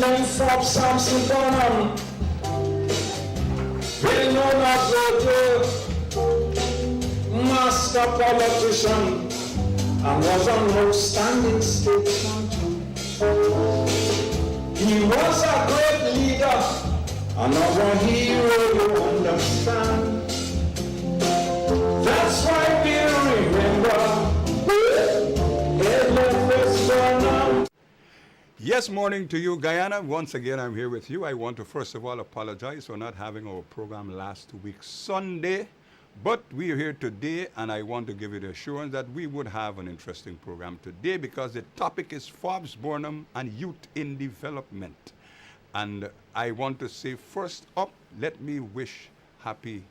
President Forbes Samson Bonham will no not go to master politician and was an outstanding statesman. He was a great leader, another hero you understand. That's why we remember Edmund Bonham. Yes, morning to you, Guyana. Once again, I'm here with you. I want to first of all apologize for not having our program last week, Sunday. But we are here today, and I want to give you the assurance that we would have an interesting program today because the topic is Forbes Burnham and youth in development. And I want to say first up, let me wish happy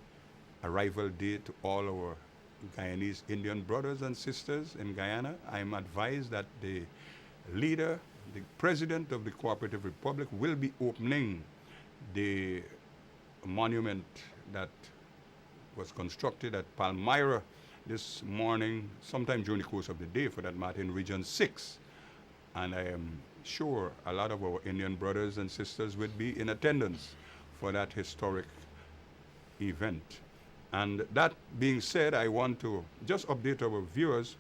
arrival day to all our Guyanese Indian brothers and sisters in Guyana. I'm advised that the leader, the president of the Cooperative Republic, will be opening the monument that was constructed at Palmyra this morning, sometime during the course of the day, for that matter, in Region 6. And I am sure a lot of our Indian brothers and sisters would be in attendance for that historic event. And that being said, I want to just update our viewers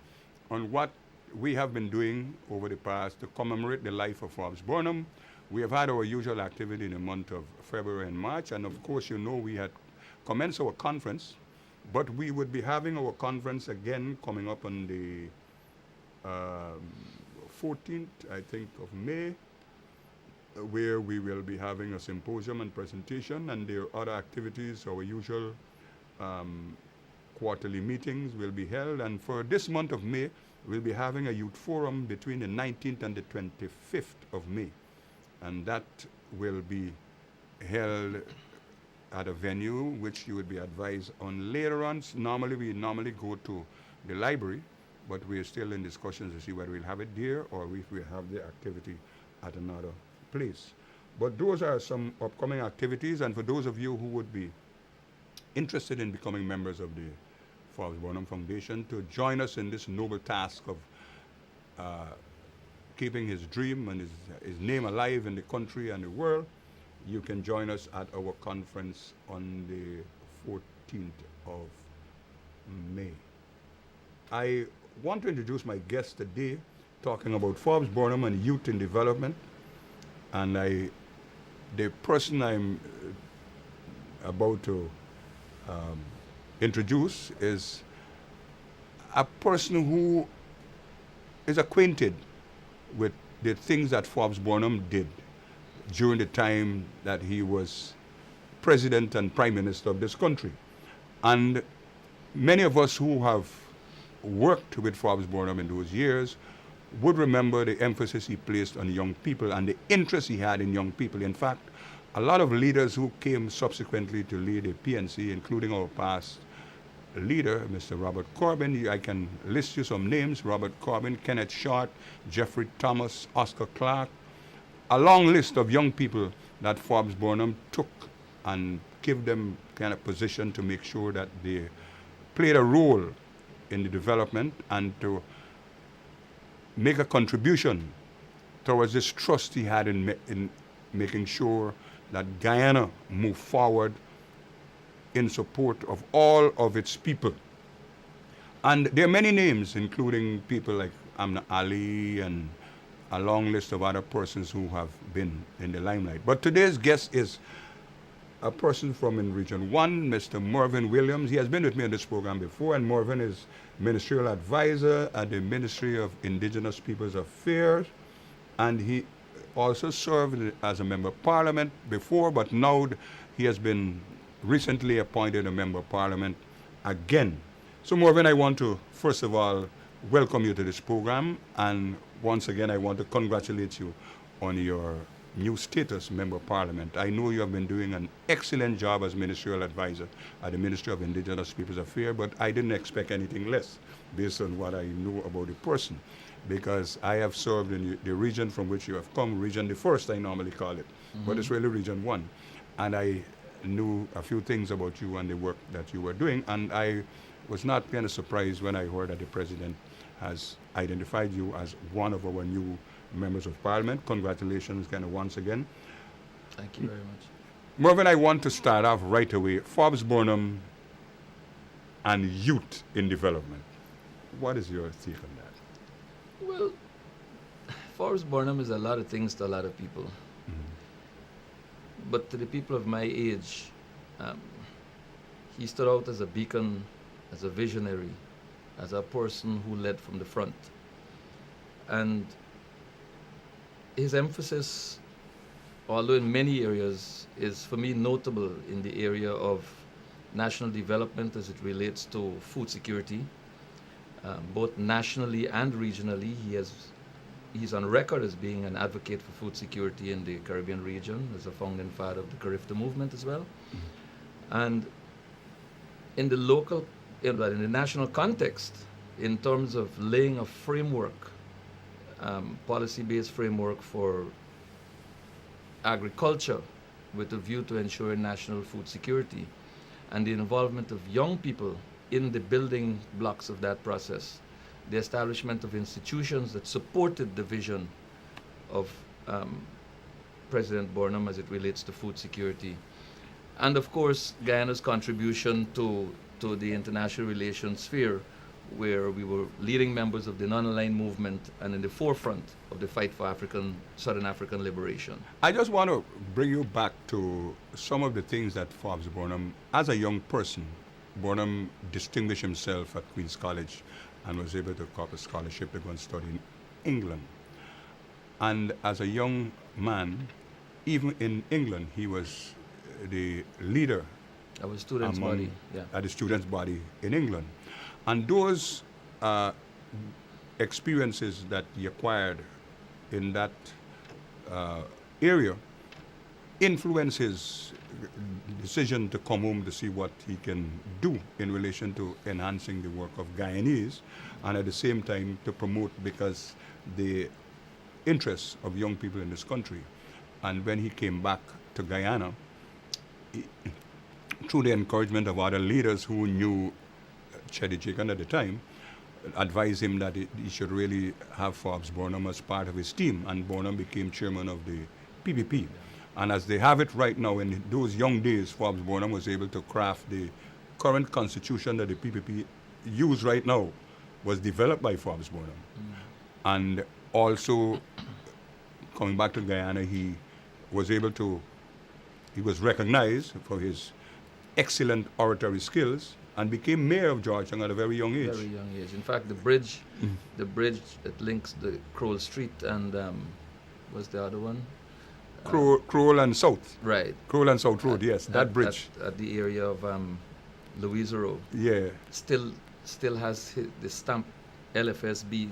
on what we have been doing over the past to commemorate the life of Forbes Burnham. We have had our usual activity in the month of February and March, and of course, you know, we had commenced our conference, but we would be having our conference again coming up on the 14th, I think, of May, where we will be having a symposium and presentation, and there are other activities. Our usual quarterly meetings will be held, and for this month of May, we'll be having a youth forum between the 19th and the 25th of May, and that will be held at a venue which you would be advised on later on. We normally go to the library, but we are still in discussions to see whether we'll have it there or if we have the activity at another place. But those are some upcoming activities, and for those of you who would be interested in becoming members of the Forbes Burnham Foundation to join us in this noble task of keeping his dream and his name alive in the country and the world, you can join us at our conference on the 14th of May. I want to introduce my guest today, talking about Forbes Burnham and youth in development. And the person I'm about to introduce is a person who is acquainted with the things that Forbes Burnham did during the time that he was president and prime minister of this country. And many of us who have worked with Forbes Burnham in those years would remember the emphasis he placed on young people and the interest he had in young people. In fact, a lot of leaders who came subsequently to lead the PNC, including our past leader, Mr. Robert Corbin, I can list you some names: Robert Corbin, Kenneth Short, Jeffrey Thomas, Oscar Clark, a long list of young people that Forbes Burnham took and gave them kind of position to make sure that they played a role in the development and to make a contribution towards this trust he had in making sure that Guyana moved forward in support of all of its people. And there are many names, including people like Amna Ali and a long list of other persons who have been in the limelight. But today's guest is a person from in Region 1, Mr. Mervyn Williams. He has been with me on this program before, and Mervyn is Ministerial Advisor at the Ministry of Indigenous Peoples Affairs, and he also served as a Member of Parliament before, but now he has been recently appointed a Member of Parliament again. So Mervyn, I want to first of all welcome you to this program, and once again I want to congratulate you on your new status, Member of Parliament. I know you have been doing an excellent job as Ministerial Advisor at the Ministry of Indigenous Peoples Affairs, but I didn't expect anything less based on what I know about the person, because I have served in the region from which you have come, Region the First I normally call it, but it's really Region 1. And I knew a few things about you and the work that you were doing, and I was not kind of surprised when I heard that the President has identified you as one of our new members of parliament. Congratulations kind of once again. Thank you very much. Mervyn, I want to start off right away. Forbes Burnham and youth in development. What is your take on that? Well, Forrest Burnham is a lot of things to a lot of people. But to the people of my age, he stood out as a beacon, as a visionary, as a person who led from the front. And his emphasis, although in many areas, is for me notable in the area of national development as it relates to food security. Both nationally and regionally, he's on record as being an advocate for food security in the Caribbean region, as a founding father of the Carifta movement as well. And in the local, in the national context, in terms of laying a framework, policy-based framework for agriculture with a view to ensuring national food security, and the involvement of young people in the building blocks of that process, the establishment of institutions that supported the vision of President Burnham as it relates to food security. And of course, Guyana's contribution to the international relations sphere, where we were leading members of the non-aligned movement and in the forefront of the fight for Southern African liberation. I just want to bring you back to some of the things that Forbes Burnham, as a young person, Burnham distinguished himself at Queen's College and was able to cop a scholarship to go and study in England. And as a young man, even in England, he was the leader Our students' body, yeah. at the students' body in England. And those experiences that he acquired in that area influenced his decision to come home to see what he can do in relation to enhancing the work of Guyanese, and at the same time to promote, because the interests of young people in this country. And when he came back to Guyana, through the encouragement of other leaders who knew Cheddy Jagan at the time, advised him that he should really have Forbes Burnham as part of his team, and Burnham became chairman of the PPP. And as they have it right now, in those young days, Forbes Burnham was able to craft the current constitution that the PPP use right now, was developed by Forbes Burnham. And also, coming back to Guyana, he was recognized for his excellent oratory skills and became mayor of Georgetown at a very young age. Very young age. In fact, the bridge that links the Crowell Street and what's the other one? Crowell and South. Right. Crowell and South Road, yes, that bridge. At the area of Louisa Road. Yeah. Still has the stamp LFSB.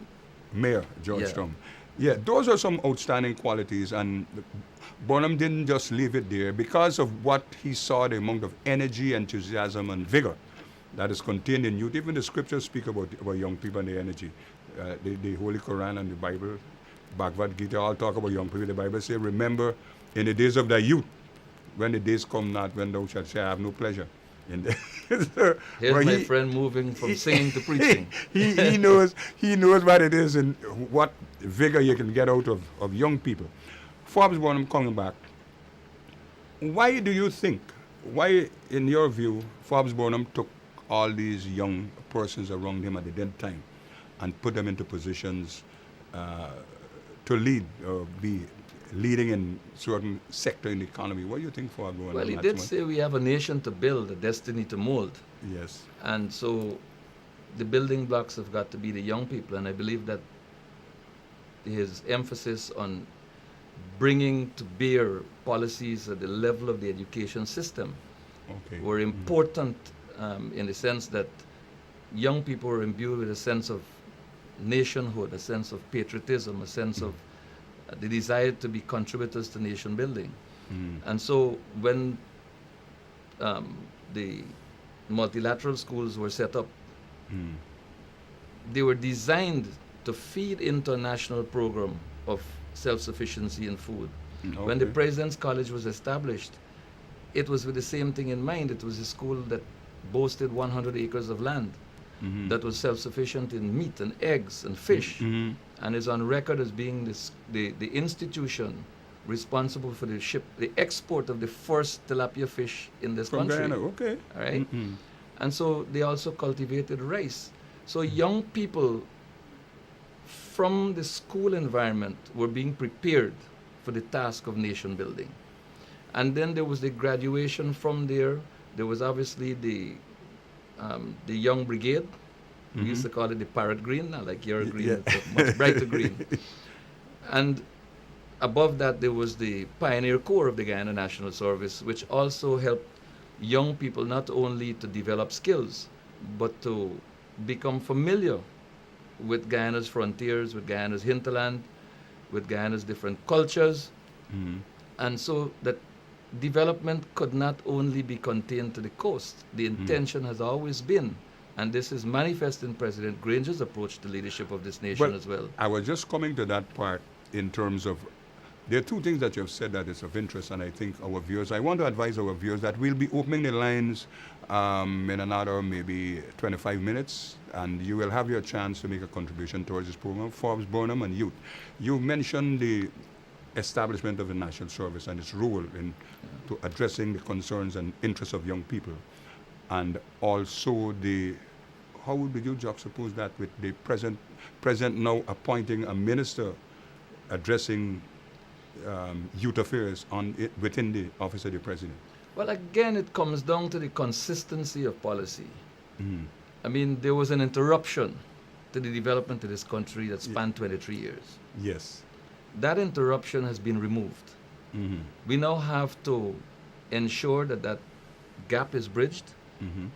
Mayor Georgetown. Yeah, those are some outstanding qualities, and Burnham didn't just leave it there because of what he saw, the amount of energy, enthusiasm, and vigor that is contained in youth. Even the scriptures speak about young people and the energy. The Holy Quran and the Bible, Bhagavad Gita, all talk about young people. The Bible says, remember in the days of thy youth, when the days come not, when thou shalt say, I have no pleasure. Here's my friend moving from singing to preaching. He knows what it is and what vigor you can get out of young people. Forbes Burnham coming back. Why do you think, in your view, Forbes Burnham took all these young persons around him at the dead time and put them into positions to lead or be leading in certain sector in the economy? What do you think Forbes Burnham? Well, he did say we have a nation to build, a destiny to mold. Yes. And so the building blocks have got to be the young people, and I believe that his emphasis on bringing to bear policies at the level of the education system were important in the sense that young people were imbued with a sense of nationhood, a sense of patriotism, a sense of the desire to be contributors to nation building. And so when the multilateral schools were set up, they were designed to feed into a national program of self-sufficiency in food. When the President's College was established, it was with the same thing in mind. It was a school that boasted 100 acres of land. that was self-sufficient in meat and eggs and fish, and is on record as being the institution responsible for the export of the first tilapia fish in this From country. Guyana, okay. All right? And so they also cultivated rice. So young people from the school environment were being prepared for the task of nation building. And then there was the graduation from there. There was obviously the young brigade. We used to call it the parrot green, not like your green, Yeah. it's a much brighter green. And above that, there was the Pioneer Corps of the Guyana National Service, which also helped young people not only to develop skills, but to become familiar with Guyana's frontiers, with Guyana's hinterland, with Guyana's different cultures. And so that development could not only be contained to the coast. The intention has always been, and this is manifest in President Granger's approach to leadership of this nation as well. I was just coming to that part in terms of, there are two things that you have said that is of interest, and I think our viewers, I want to advise our viewers that we'll be opening the lines in another maybe 25 minutes, and you will have your chance to make a contribution towards this program, Forbes, Burnham, and youth. You mentioned the establishment of the National Service and its role in to addressing the concerns and interests of young people, and also how would you juxtapose that with the president now appointing a minister addressing youth affairs within the office of the president? Well, again, it comes down to the consistency of policy. I mean, there was an interruption to the development of this country that spanned 23 years. Yes. That interruption has been removed. We now have to ensure that that gap is bridged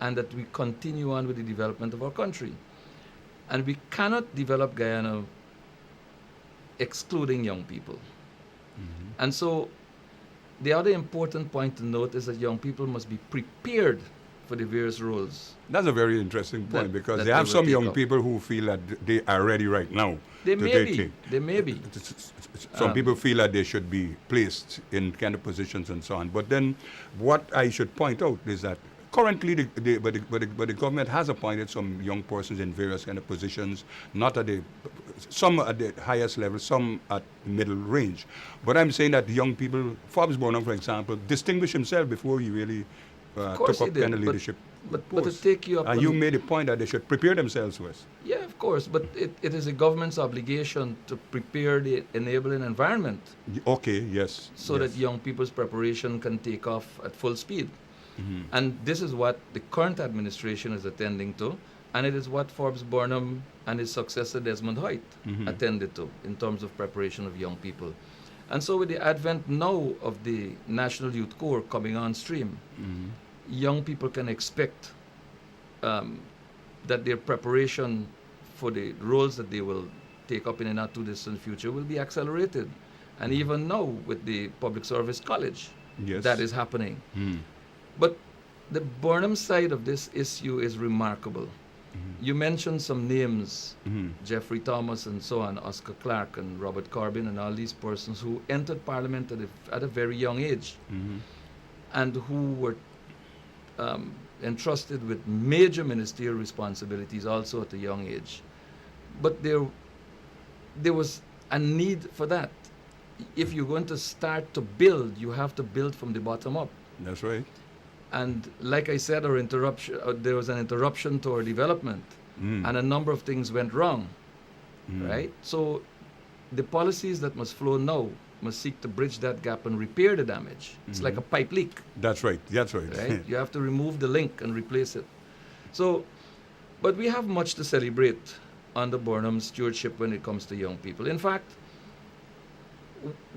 and that we continue on with the development of our country. And we cannot develop Guyana excluding young people. And so the other important point to note is that young people must be prepared for the various roles. That's a very interesting point, because that they have they will some take young up. people who feel that they are ready right now. They to may take be. it. They may be. Some people feel that they should be placed in kind of positions and so on. But then what I should point out is that currently the government has appointed some young persons in various kind of positions, not at some at the highest level, some at middle range. But I'm saying that young people, Forbes Burnham, for example, distinguished himself before he really took course he up did, kind of but- leadership. But to post. take you up And on- you made a point that they should prepare themselves first. Yeah, of course, but it is a government's obligation to prepare the enabling environment Okay, yes. so yes. that young people's preparation can take off at full speed. And this is what the current administration is attending to, and it is what Forbes Burnham and his successor Desmond Hoyt attended to in terms of preparation of young people. And so with the advent now of the National Youth Corps coming on stream, young people can expect that their preparation for the roles that they will take up in a not too distant future will be accelerated. And even now with the Public Service College, Yes. that is happening. But the Burnham side of this issue is remarkable. You mentioned some names, Jeffrey Thomas and so on, Oscar Clark and Robert Corbin and all these persons who entered Parliament at a very young age and who were entrusted with major ministerial responsibilities also at a young age. But there was a need for that. If you're going to start to build, you have to build from the bottom up. That's right. And like I said, there was an interruption to our development, and a number of things went wrong, right? So the policies that must flow now must seek to bridge that gap and repair the damage. It's like a pipe leak, That's right. That's right. right? You have to remove the link and replace it. So, but we have much to celebrate under Burnham's stewardship when it comes to young people. In fact,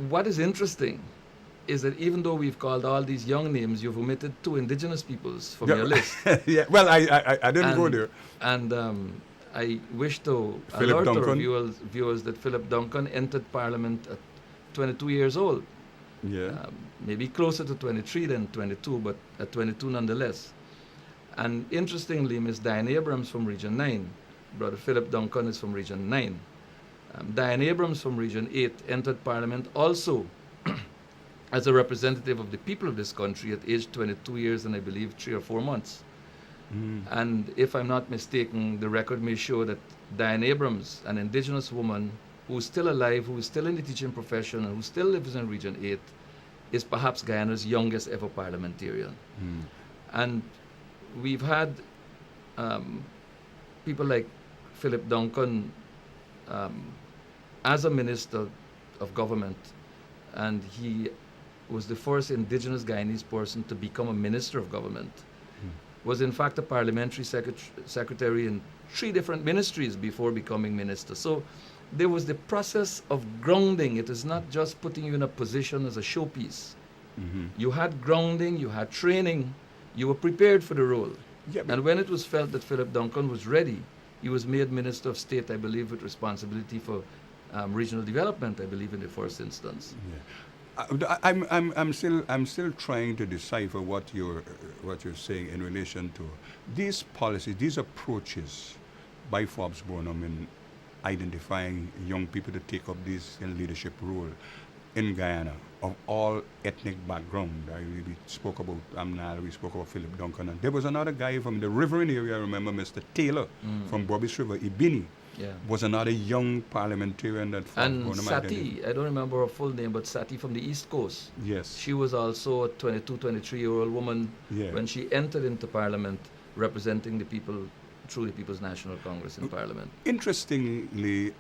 what is interesting is that even though we've called all these young names, you've omitted 2 indigenous peoples from your list. Yeah. Well, I didn't go there. And I wish to Philip alert our Duncan. viewers that Philip Duncan entered Parliament at 22 years old. Yeah. Maybe closer to 23 than 22, but at 22 nonetheless. And interestingly, Miss Diane Abrams from Region 9, Brother Philip Duncan is from Region 9. Diane Abrams from Region 8 entered Parliament also as a representative of the people of this country at age 22 years and I believe 3 or 4 months. And if I'm not mistaken, the record may show that Diane Abrams, an indigenous woman who's still alive, who is still in the teaching profession, and who still lives in Region 8, is perhaps Guyana's youngest ever parliamentarian. And we've had people like Philip Duncan as a minister of government, and he was the first indigenous Guyanese person to become a minister of government. Was in fact a parliamentary secretary in 3 different ministries before becoming minister. So there was the process of grounding. It is not just putting you in a position as a showpiece. You had grounding, you had training, you were prepared for the role. Yeah, And when it was felt that Philip Duncan was ready, he was made Minister of State, I believe, with responsibility for regional development, I believe, in the first instance. I'm still trying to decipher what you're saying in relation to these policies, these approaches by Forbes Burnham in identifying young people to take up this leadership role in Guyana of all ethnic background. We spoke about Amnal, we spoke about Philip Duncan, and there was another guy from the riverine area. I remember Mr. Taylor from Bobby's River, Ibini. Was another young parliamentarian that and Sati, I don't remember her full name, but Sati from the East Coast. Yes. She was also a 22, 23-year-old woman when she entered into Parliament representing the people through the People's National Congress in Parliament. Interestingly,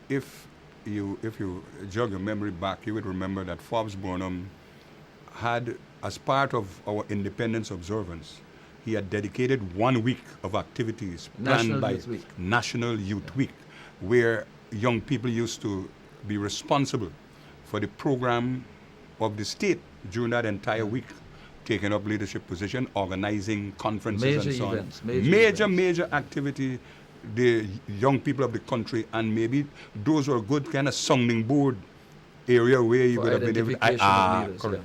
if you jog your memory back, you would remember that Forbes Burnham had, as part of our independence observance, he had dedicated 1 week of activities planned by National Youth Week, where young people used to be responsible for the program of the state during that entire week, taking up leadership position, organizing conferences and so on. Major activity, the young people of the country, and maybe those were good kind of sounding board area where you could have been able to... correct.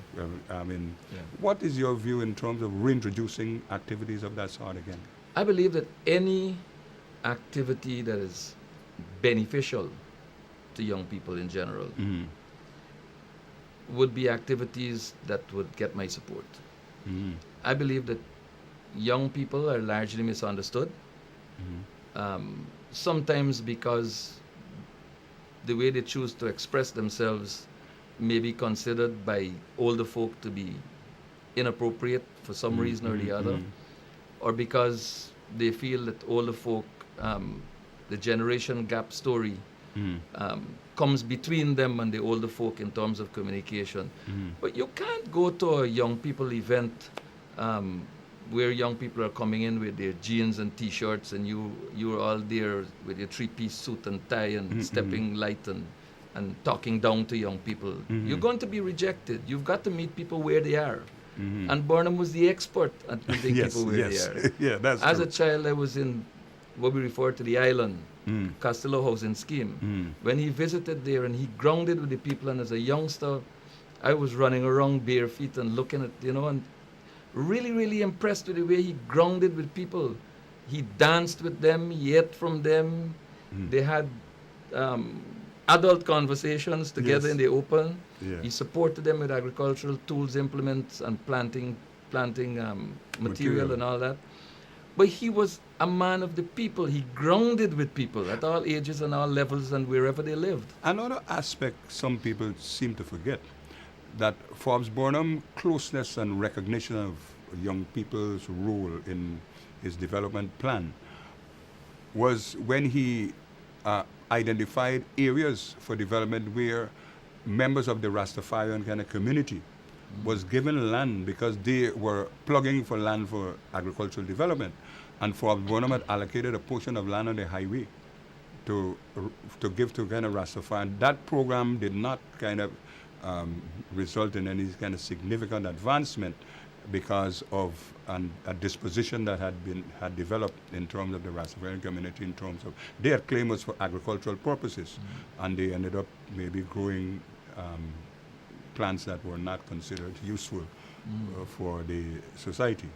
What is your view in terms of reintroducing activities of that sort again? I believe that any activity that is beneficial to young people in general would be activities that would get my support. I believe that young people are largely misunderstood, sometimes because the way they choose to express themselves may be considered by older folk to be inappropriate for some reason or the other, or because they feel that older folk, the generation gap story comes between them and the older folk in terms of communication. But you can't go to a young people event where young people are coming in with their jeans and T-shirts, and you're all there with your 3-piece suit and tie and stepping light and talking down to young people. You're going to be rejected. You've got to meet people where they are. And Burnham was the expert at meeting people where they are. That's As true. a child, I was in what we refer to the island, Castillo Housing Scheme. When he visited there and he grounded with the people, and as a youngster, I was running around bare feet and looking at, and really impressed with the way he grounded with people. He danced with them, he ate from them. They had adult conversations together in the open. He supported them with agricultural tools, implements, and planting material and all that. But he was a man of the people. He grounded with people at all ages and all levels and wherever they lived. Another aspect some people seem to forget, that Forbes Burnham closeness and recognition of young people's role in his development plan was when he identified areas for development where members of the Rastafarian kind of community was given land because they were plugging for land for agricultural development. And Forbes Burnham had allocated a portion of land on the highway to give to kind of Rastafarian. That program did not kind of result in any kind of significant advancement because of a disposition that had developed in terms of the Rastafarian community, in terms of their claim was for agricultural purposes, and they ended up maybe growing plants that were not considered useful for the society.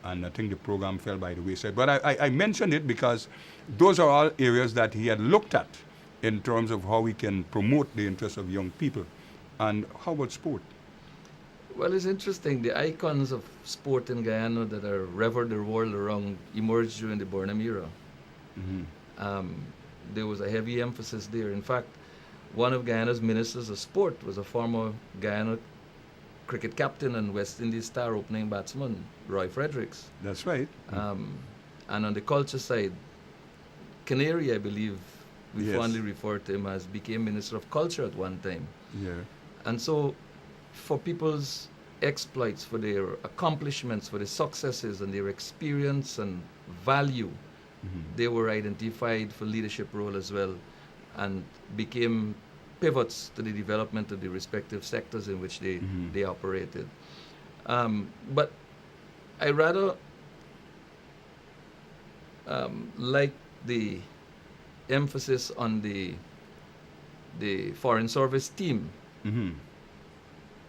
And I think the program fell by the wayside. But I mentioned it because those are all areas that he had looked at in terms of how we can promote the interests of young people. And how about sport? Well, it's interesting. The icons of sport in Guyana that are revered the world around emerged during the Burnham era. Um, there was a heavy emphasis there. In fact, one of Guyana's ministers of sport was a former Guyana cricket captain and West Indies star opening batsman, Roy Fredericks. That's right. And on the culture side, Canary, I believe, we Yes. fondly refer to him as became Minister of Culture at one time. Yeah. And so, for people's exploits, for their accomplishments, for their successes and their experience and value, they were identified for leadership role as well and became pivots to the development of the respective sectors in which they operated. But I rather like the emphasis on the Foreign Service team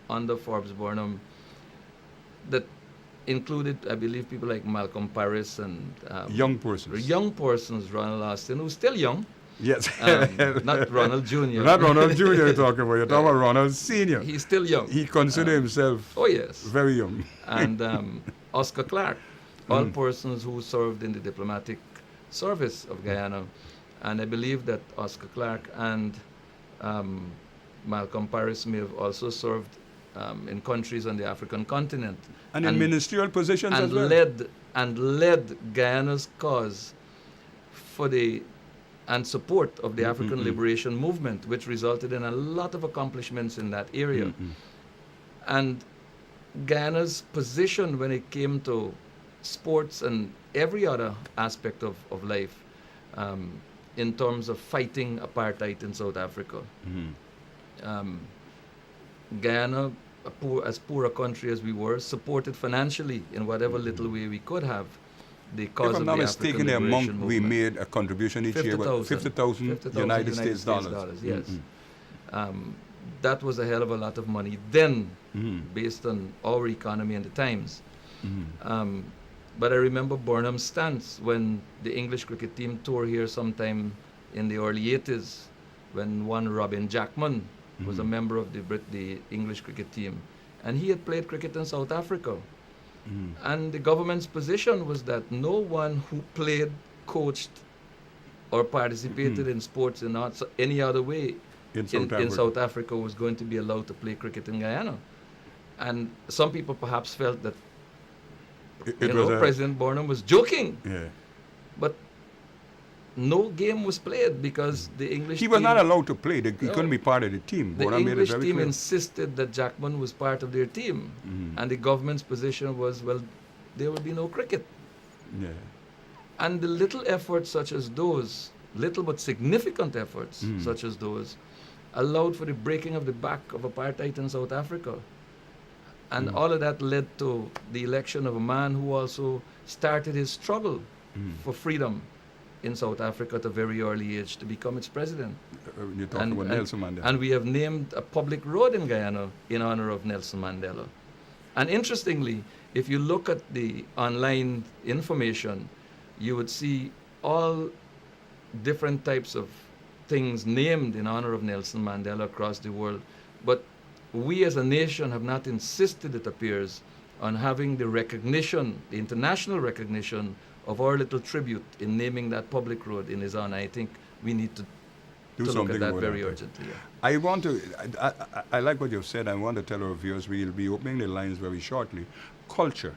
under Forbes Burnham that included, I believe, people like Malcolm Paris and Young persons. young persons, Ronald Austin, who's still young, Yes. not Ronald Jr. Not Ronald Jr. you're talking about. You're talking about Ronald Sr. He's still young. He considered himself Oh, yes. very young. And Oscar Clark, all persons who served in the diplomatic service of Guyana. And I believe that Oscar Clark and Malcolm Paris may have also served in countries on the African continent. And in ministerial positions as well. led Guyana's cause for the and support of the African liberation movement, which resulted in a lot of accomplishments in that area. And Guyana's position when it came to sports and every other aspect of life in terms of fighting apartheid in South Africa. Guyana, as poor a country as we were, supported financially in whatever little way we could have the cause If I'm of not the mistaken, African the liberation amount we movement. made a contribution each year was 50,000 50,000 United States dollars. Yes. That was a hell of a lot of money then, based on our economy and the times. But I remember Burnham's stance when the English cricket team toured here sometime in the early 80s, when one Robin Jackman was a member of the English cricket team. And he had played cricket in South Africa. And the government's position was that no one who played, coached, or participated in sports in any other way In in South Africa was going to be allowed to play cricket in Guyana. And some people perhaps felt that President Burnham was joking. Yeah. But no game was played because the English He was team, not allowed to play. He couldn't be part of the team. the Burnham made it English very team clear. insisted that Jackman was part of their team. And the government's position was, well, there would be no cricket. Yeah. And the little efforts such as those, little but significant efforts such as those, allowed for the breaking of the back of apartheid in South Africa. And all of that led to the election of a man who also started his struggle for freedom in South Africa at a very early age to become its president. You're talking about Nelson Mandela. And we have named a public road in Guyana in honor of Nelson Mandela. And interestingly, if you look at the online information, you would see all different types of things named in honor of Nelson Mandela across the world. But we as a nation have not insisted, it appears, on having the recognition, the international recognition of our little tribute in naming that public road in his honor. I think we need to look at that very urgently. Yeah. I want to, I like what you've said. I want to tell our viewers we'll be opening the lines very shortly. Culture.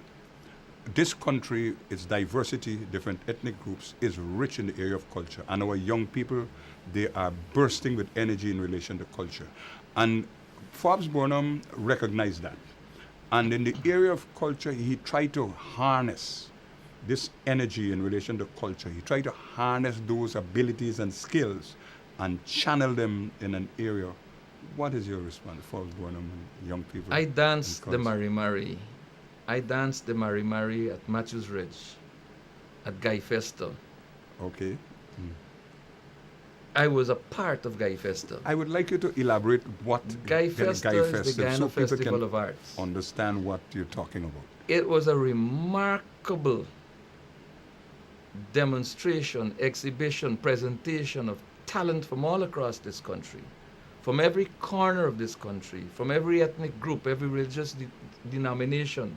This country, its diversity, different ethnic groups, is rich in the area of culture. And our young people, they are bursting with energy in relation to culture. And Forbes Burnham recognized that. And in the area of culture, he tried to harness this energy in relation to culture. He tried to harness those abilities and skills and channel them in an area. What is your response, Forbes Burnham and young people? I danced the Mari Mari. I danced the Mari Mari at Matthews Ridge, at Guy Festa. Okay. I was a part of Guy Festa. I would like you to elaborate what Guy Festa is the Guyana so people Festival can of Arts. understand what you're talking about. It was a remarkable demonstration, exhibition, presentation of talent from all across this country, from every corner of this country, from every ethnic group, every religious denomination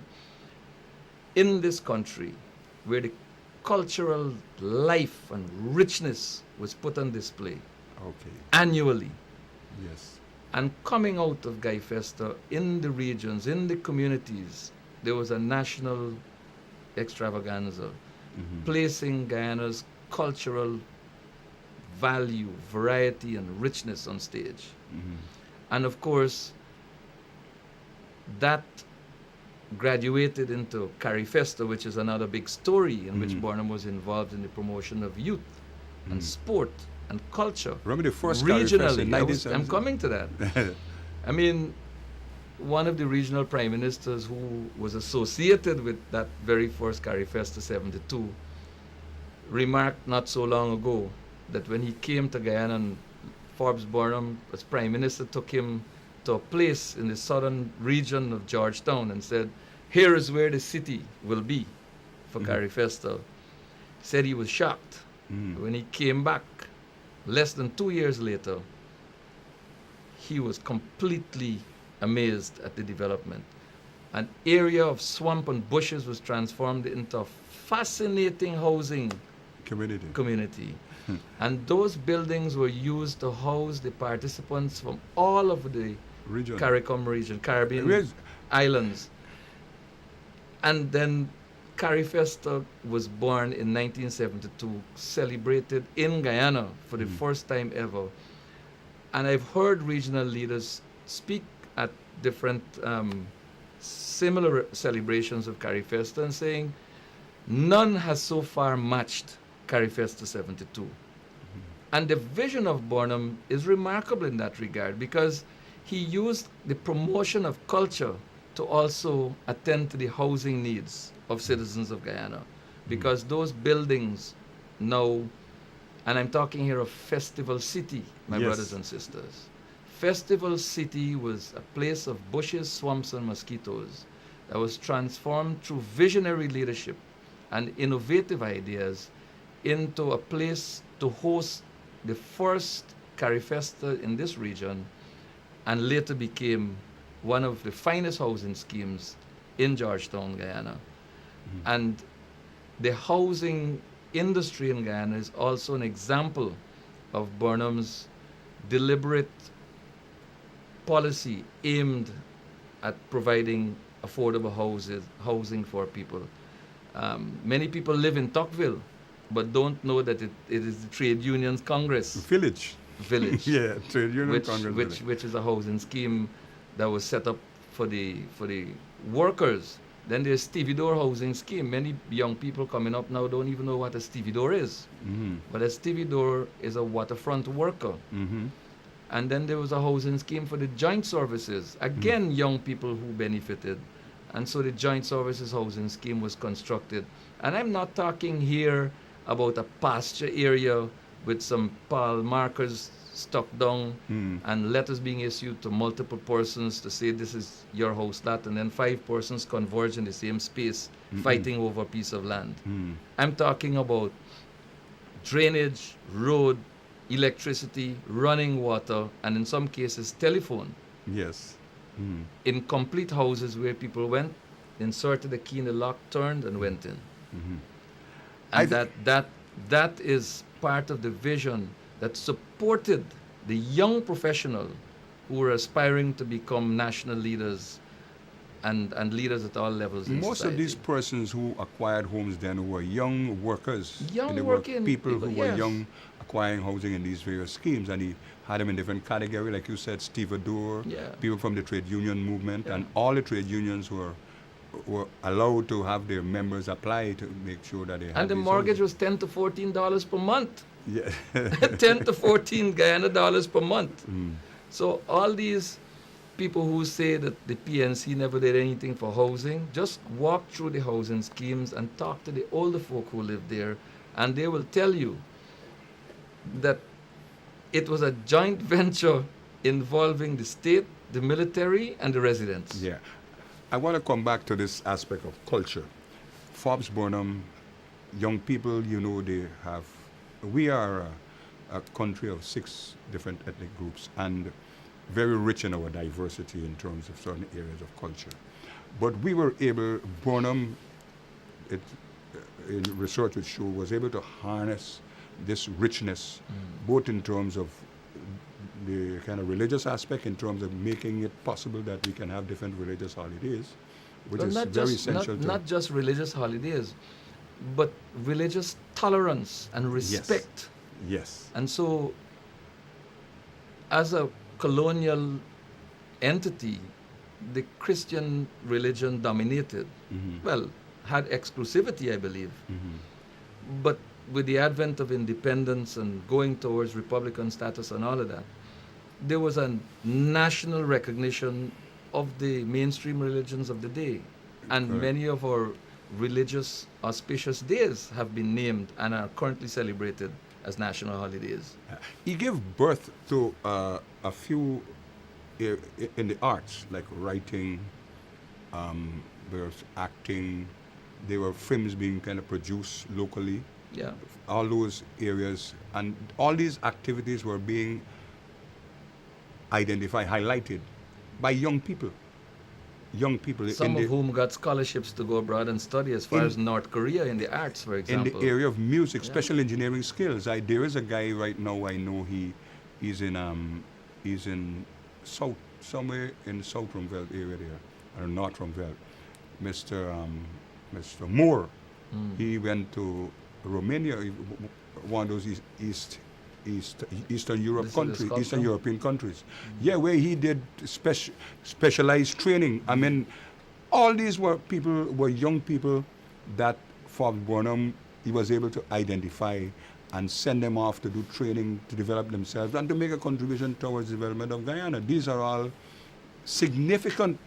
in this country, where the cultural life and richness was put on display Okay. annually. Yes. And coming out of Guy Festa, in the regions, in the communities, there was a national extravaganza, placing Guyana's cultural value, variety, and richness on stage. And of course, that graduated into Carrie Festa, which is another big story in which Barnum was involved in the promotion of youth and sport and culture. Remember the first Carrie Festa in regionally. I'm 1970? coming to that. I mean, one of the regional prime ministers who was associated with that very first Carrie Festa 72 remarked not so long ago that when he came to Guyana, and Forbes Burnham as prime minister took him to a place in the southern region of Georgetown and said, here is where the city will be for Carrie Festa. Said he was shocked. When he came back less than 2 years later, he was completely amazed at the development. An area of swamp and bushes was transformed into a fascinating housing community. And those buildings were used to house the participants from all of the CARICOM region, Caribbean islands. And then Carrie Festa was born in 1972, celebrated in Guyana for the first time ever. And I've heard regional leaders speak at different similar celebrations of Carrie Festa and saying, none has so far matched Carrie Festa 72. And the vision of Burnham is remarkable in that regard, because he used the promotion of culture to also attend to the housing needs of citizens of Guyana. Because those buildings now, and I'm talking here of Festival City, my brothers and sisters. Festival City was a place of bushes, swamps, and mosquitoes that was transformed through visionary leadership and innovative ideas into a place to host the first Carrie Festa in this region, and later became one of the finest housing schemes in Georgetown, Guyana. And the housing industry in Guyana is also an example of Burnham's deliberate policy aimed at providing affordable housing for people. Many people live in Tocqueville, but don't know that it is the Trade Unions Congress Village. Yeah, Trade Union Congress. Which is a housing scheme that was set up for the workers. Then there's Stevedore housing scheme. Many young people coming up now don't even know what a stevedore is. But a stevedore is a waterfront worker. And then there was a housing scheme for the joint services. Again, young people who benefited. And so the joint services housing scheme was constructed. And I'm not talking here about a pasture area with some pall markers stuck down and letters being issued to multiple persons to say this is your house, that, and then 5 persons converge in the same space fighting over a piece of land. I'm talking about drainage, road, electricity, running water, and in some cases telephone. Yes. In complete houses where people went, inserted the key in the lock, turned, and went in. And that is part of the vision that supported the young professional who were aspiring to become national leaders and leaders at all levels in Most society. of these persons who acquired homes then were young workers. Young and they working were people people, who were yes. young acquiring housing in these various schemes, and he had them in different categories, like you said, stevedore, people from the trade union movement, and all the trade unions were allowed to have their members apply to make sure that they had And the these mortgage houses. was $10 to $14 per month. Yeah. 10 to 14 Guyana dollars per month. So all these people who say that the PNC never did anything for housing, just walk through the housing schemes and talk to the older folk who live there, and they will tell you that it was a joint venture involving the state, the military, and the residents. Yeah. I want to come back to this aspect of culture. Forbes Burnham, young people, we are a country of 6 different ethnic groups, and very rich in our diversity in terms of certain areas of culture. But we were able, Burnham, in research which show, was able to harness this richness, both in terms of the kind of religious aspect, in terms of making it possible that we can have different religious holidays, which But is not very just essential not just religious holidays, but religious tolerance and respect. Yes. And so, as a colonial entity, the Christian religion dominated. Well, had exclusivity, I believe. But with the advent of independence and going towards Republican status and all of that, there was a national recognition of the mainstream religions of the day. And Correct. many of our religious auspicious days have been named and are currently celebrated as national holidays. He gave birth to a few in the arts, like writing, there's acting, there were films being kind of produced locally, Yeah. all those areas, and all these activities were being identified, highlighted by young people. Young people Some in of whom got scholarships to go abroad and study, as far in- as North Korea in the arts, for in example. the area of music, Yeah. special engineering skills. There is a guy right now I know he's in somewhere in South Rumveld area there, or North Rumveld. Mr. Moore, he went to Romania, one of those Eastern Europe This is countries, Scotland? Eastern European countries. Yeah, where he did specialized training. I mean, all these were young people that Forbes Burnham, he was able to identify and send them off to do training to develop themselves and to make a contribution towards the development of Guyana. These are all significant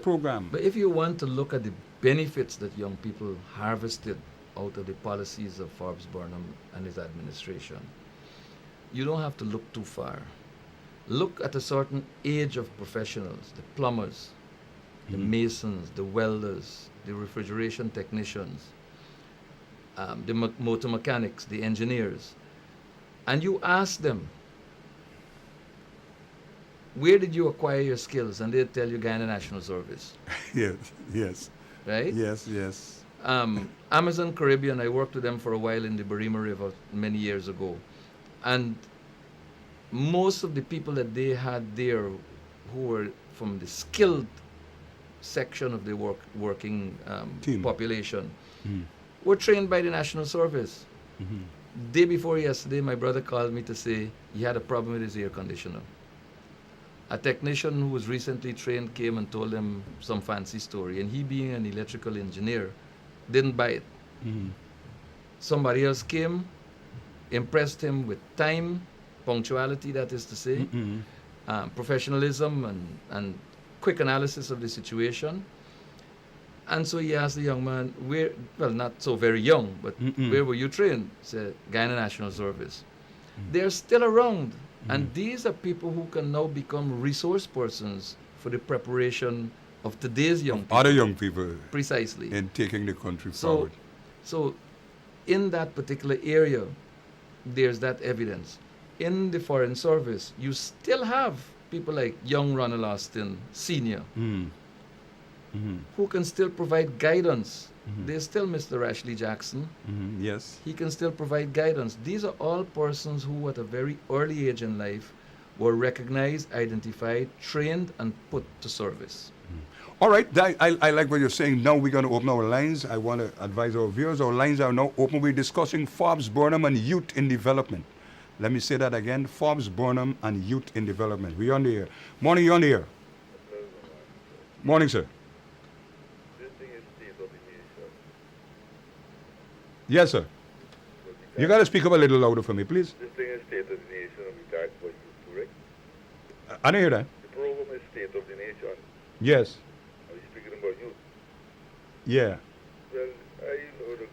programs. But if you want to look at the benefits that young people harvested out of the policies of Forbes Burnham and his administration, you don't have to look too far. Look at a certain age of professionals, the plumbers, the masons, the welders, the refrigeration technicians, the motor mechanics, the engineers, and you ask them, where did you acquire your skills? And they'll tell you Guyana National Service, Yes. right? Yes. Amazon Caribbean, I worked with them for a while in the Barima River many years ago. And most of the people that they had there who were from the skilled section of the working Team. population were trained by the National Service. Day before yesterday, my brother called me to say he had a problem with his air conditioner. A technician who was recently trained came and told him some fancy story, and he, being an electrical engineer, didn't buy it. Somebody else came, impressed him with time, punctuality, that is to say, professionalism and quick analysis of the situation. And so he asked the young man, not so very young, but where were you trained? He said, Guyana National Service. They're still around. And these are people who can now become resource persons for the preparation of today's young people. Other young people Precisely. in taking the country forward. So in that particular area, there's that evidence. In the Foreign Service, you still have people like young Ronald Austin, Sr., who can still provide guidance. There's still Mr. Ashley Jackson. Yes. He can still provide guidance. These are all persons who at a very early age in life were recognized, identified, trained, and put to service. All right, I like what you're saying. Now we're going to open our lines. I want to advise our viewers, our lines are now open. We're discussing Forbes Burnham and youth in development. Let me say that again, Forbes Burnham and youth in development. We're on the air. Morning, you're on the air. Morning, sir. This thing is state of the nation. Yes, sir. You got to speak up a little louder for me, please. This thing is state of the nation, and we talk about youth, correct? I didn't hear that. The program is state of the nation. Yes. Are you speaking about youth? Yeah. Well,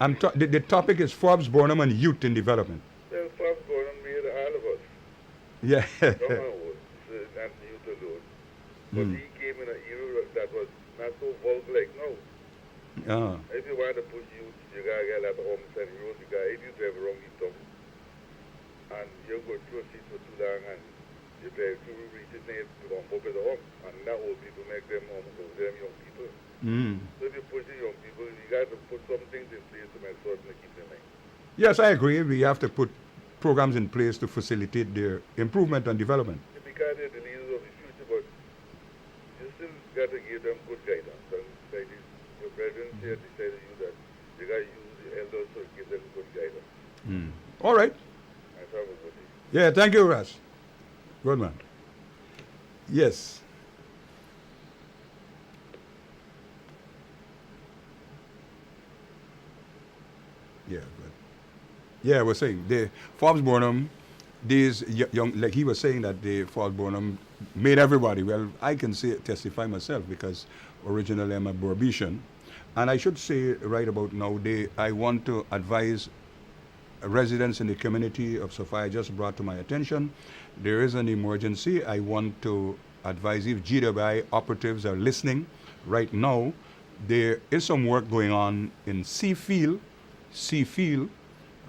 I know The topic is Forbes Burnham and youth in development. Well, Forbes Burnham made all of us. Yeah. Not my own, not youth alone. But he came in an era that was not so vulgar like now. If you want to push youth, you got to get a lot of homes and roads. You got 80 drive around the town. And you go through a seat for too long and if they to reach it, they bump up with the home. And now old people make them home, so them young people. So if you push the young people, you got to put some things in place to make certain to keep them in. Yes, I agree. We have to put programs in place to facilitate their improvement and development. Because they're the leaders of the future, but you still got to give them good guidance. And like this, your brethren here decided you that you got to use the elders to give them good guidance. All right. And have a good day. Yeah, thank you, Ras. Good man. Yes. Yeah, good. Yeah, we're saying the Forbes Burnham, these young, like he was saying that the Forbes Burnham made everybody. Well, I can say testify myself because originally I'm a Burbetian, and I should say right about now, I want to advise residents in the community of Sophia just brought to my attention. There is an emergency. I want to advise if GWI operatives are listening right now, there is some work going on in Seafield,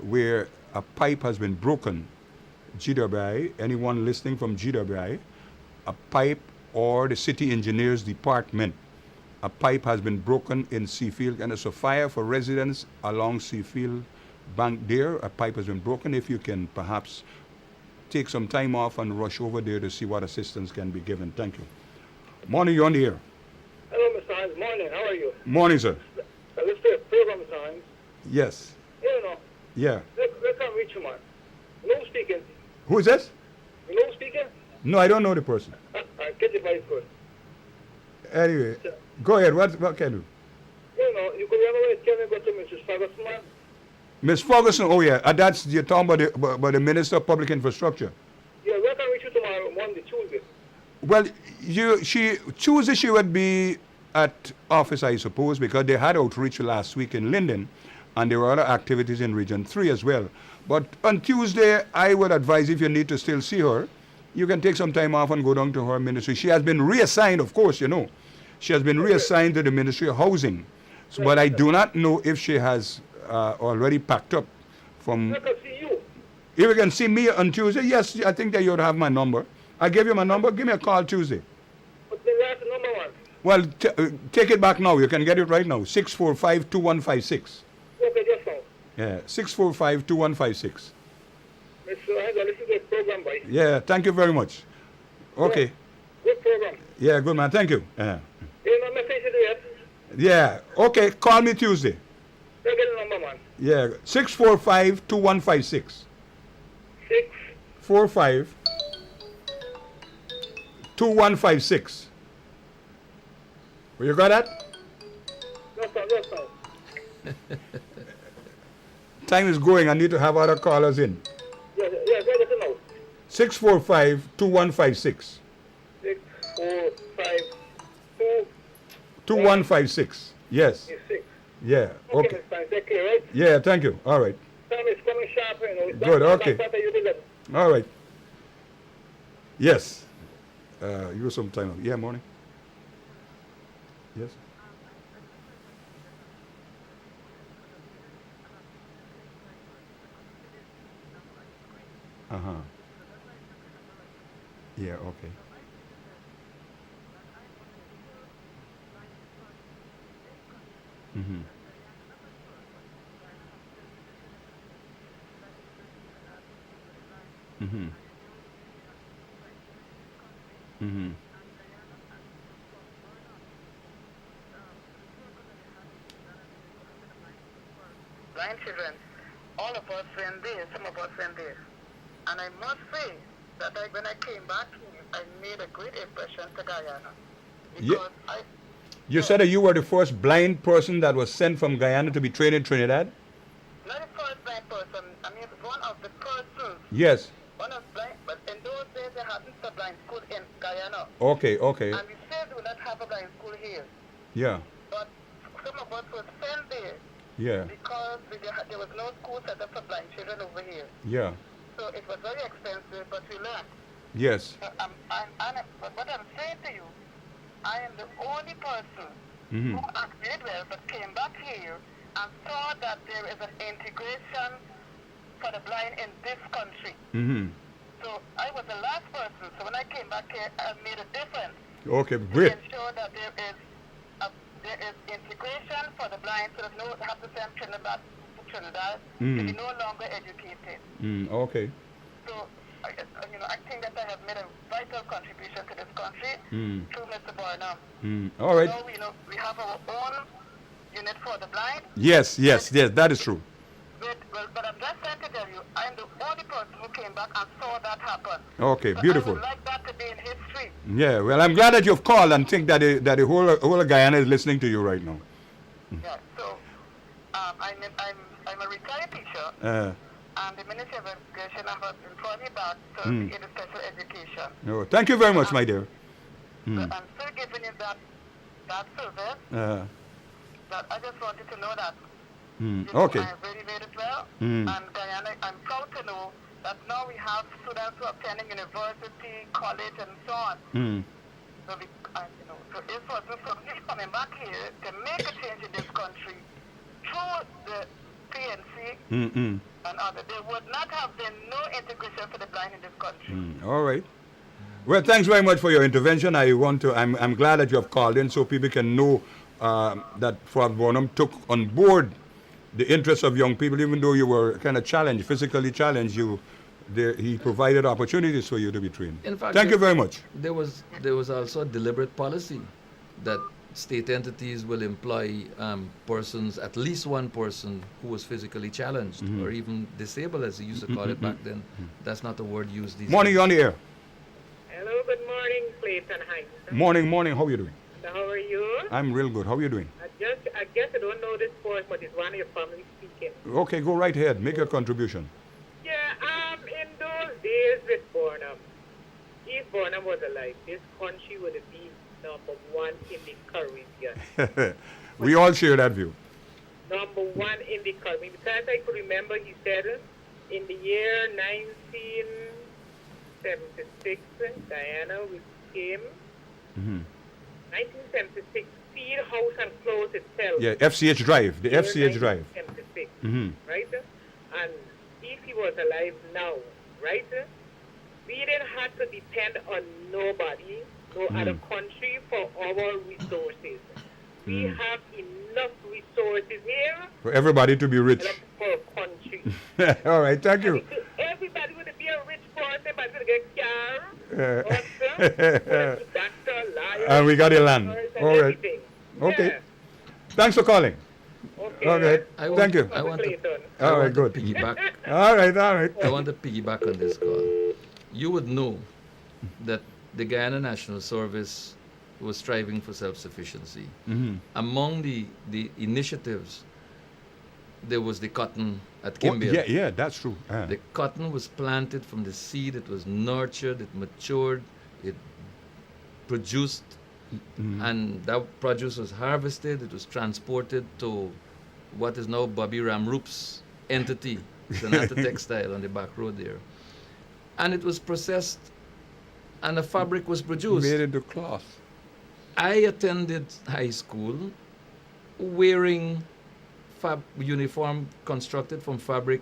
where a pipe has been broken. GWI, anyone listening from GWI, a pipe or the city engineers department, a pipe has been broken in Seafield, and it's a fire for residents along Seafield bank there. A pipe has been broken. If you can perhaps take some time off and rush over there to see what assistance can be given. Thank you. Morning, you're on the air. Hello, Mr. Hines. Morning. How are you? Morning, sir. Let's do a program, Mr. Hines. Yes. You know, Yeah. let's not reach him, man. No speaking. Who is this? You know speaking? No, I don't know the person. Get the voice first. Anyway, go ahead. What can I do? You know, you could ever wait, can we go to Mrs. Ferguson, man? Miss Ferguson, oh yeah, that's you're talking about the Minister of Public Infrastructure. Yeah, where can we reach you tomorrow, Monday, Tuesday? Well, Tuesday she would be at office, I suppose, because they had outreach last week in Linden, and there were other activities in Region 3 as well. But on Tuesday, I would advise if you need to still see her, you can take some time off and go down to her ministry. She has been reassigned, of course, you know. She has been reassigned to the Ministry of Housing. So, but I do not know if she has already packed up from... I can see you. If you can see me on Tuesday, yes, I think that you would have my number. I gave you my number. Give me a call Tuesday. But the last number one. Well, take it back now. You can get it right now. 645-2156. Okay, just now. Yeah, 645-2156. Mr. Hines, I listen to the program, boy. Yeah, thank you very much. Okay. Good program. Yeah, good man. Thank you. Yeah. You know, message you yet? Yeah. Okay, call me Tuesday. Don't get the number, man. Yeah, 645-2156. 645-2156. Well, you got that? Just now. Time is going. I need to have other callers in. Yeah, get it now. 645-2156. 645-2. 2156. Yes. 6. Yeah. Okay. Mr. Hines, take care, right? Yeah, thank you. All right. Time is coming sharp, you know. Good, okay. That's you did it. All right. Yes. You some time. Yeah, morning. Yes. Uh-huh. Yeah, okay. Mm-hmm. Mm-hmm. Mm-hmm. Blind children, all of us went there, some of us went there. And I must say that when I came back here, I made a great impression to Guyana. Because You said that you were the first blind person that was sent from Guyana to be trained in Trinidad? not the first blind person, I mean, one of the persons. Yes. One of blind, but in those days there hadn't a blind school in Guyana. Okay, okay. And we still do not have a blind school here. Yeah, But some of us were sent there yeah, because there was no school set up for blind children over here. yeah. So it was very expensive, but we learned. Yes. But what I'm saying to you, I am the only person Mm-hmm. who acted well but came back here and saw that there is an integration for the blind in this country. Mm-hmm. So I was the last person. So when I came back here, I made a difference Okay, to great. ensure that there is integration for the blind, so that no one have to send Trinidad to Trinidad to be no longer educated. Okay. So, I think that I have made a vital contribution to this country through Mr. Barnum. All right. So, we have our own unit for the blind. Yes, that is true. But I'm just trying to tell you, I'm the only person who came back and saw that happen. Okay, So beautiful. I would like that to be in history. Yeah, well, I'm glad that you've called and think that the whole of Guyana is listening to you right now. Yeah. So, I'm a retired teacher. And the Ministry of Education has informed me back to in the special education. Oh, thank you very much, my dear. So I'm still giving you that service. That I just wanted to know that. Okay. I rated it well. And Guyana, I'm proud to know that now we have students who are attending university, college, and so on. So, so it wasn't for me coming back here to make a change in this country through the PNC and others. There would not have been no integration for the blind in this country. All right. Well, thanks very much for your intervention. I'm glad that you have called in so people can know that Forbes Bonham took on board the interests of young people, even though you were kind of challenged, physically challenged. He provided opportunities for you to be trained. In fact, thank you very much. There was also a deliberate policy that state entities will employ persons, at least one person who was physically challenged or even disabled, as they used to call it back then. That's not the word used these Morning, days. you're on the air. Hello, good morning, Clayton Heights. Morning. How are you doing? How are you? I'm real good. How are you doing? I guess I don't know this sport, but it's one of your family speaking. Okay, go right ahead. Make your contribution. Yeah, in those days with Barnum, if Barnum was alive, this country would have been number one in the Caribbean. We all share that view. Number one in the Caribbean. Because I could remember he said in the year 1976, Guyana came. 1976, Feed House and Clothes itself. Yeah, FCH Drive. The FCH Drive. 1976, right? And if he was alive now, right? We didn't have to depend on nobody, no other country for our resources. We have enough resources here For everybody to be rich. for a country. All right, thank you. Everybody would be a rich person, everybody would get car, doctor, lawyer, And we got a land. and All right. everything. Okay. Yeah. Thanks for calling. Okay. Okay. Thank you. I want to All right, good. piggyback. All right. I want to piggyback on this call. You would know that the Guyana National Service was striving for self-sufficiency. Among the initiatives, there was the cotton at Kimbia. Yeah, that's true. The cotton was planted from the seed, it was nurtured, it matured, it produced, and that produce was harvested, it was transported to what is now Bobby Ramroop's entity, Sonata Textile on the back road there. And it was processed, and a fabric was produced. Made into cloth. I attended high school wearing uniform constructed from fabric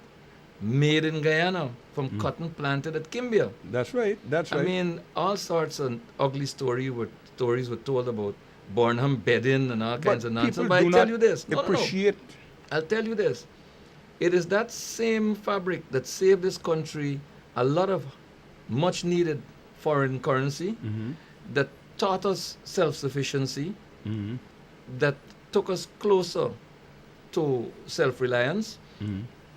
made in Guyana, from cotton planted at Kimbia. That's right. That's right. I mean, all sorts of ugly stories were told about Barnum bedding and all kinds of nonsense. But I tell you this. No. I'll tell you this. It is that same fabric that saved this country a lot of much needed foreign currency, that taught us self-sufficiency, that took us closer to self-reliance.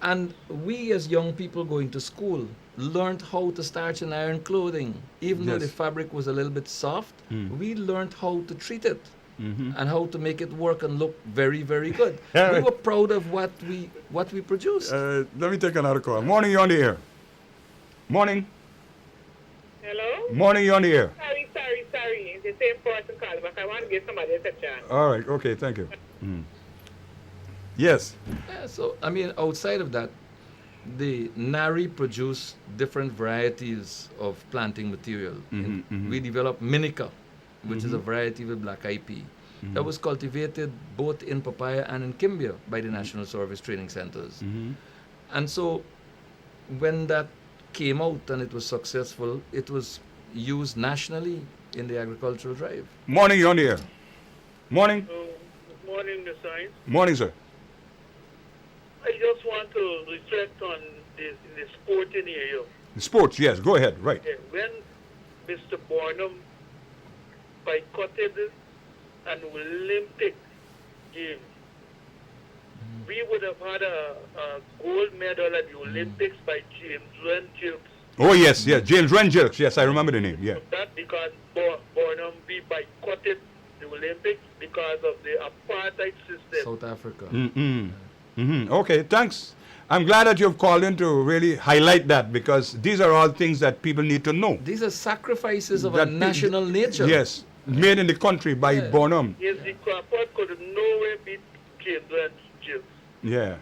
And we as young people going to school learned how to starch and iron clothing. Even though the fabric was a little bit soft, we learned how to treat it and how to make it work and look very, very good. We were proud of what we produced. Let me take another call. Morning, you're on the air. Morning. Hello? Morning, you're on the air. Sorry. It's the same person calling, but I want to give somebody else a chance. All right, okay, thank you. Yes. Yeah, so, I mean, outside of that, the Nari produced different varieties of planting material. We developed Minica, which is a variety of black eyed pea. That was cultivated both in Papaya and in Kimbia by the National Service Training Centers. And so when that came out and it was successful, it was used nationally in the agricultural drive. Morning, you're on the air. Morning. Good morning, Mr. Hines. Morning, sir. I just want to reflect on this in the sporting area. Sports, yes, go ahead, right. When Mr. Barnum boycotted an Olympic Games, we would have had a gold medal at the Olympics by James Renchilks. Oh, yes, yes, James Renchilks, yes, I remember the name, yeah. That because Barnum boycotted the Olympics because of the apartheid system. South Africa. Okay, thanks. I'm glad that you've called in to really highlight that, because these are all things that people need to know. These are sacrifices of That a national nature. Yes, made in the country by Bonham. Yes, the Crawford could nowhere beat James Renchilks. Yeah.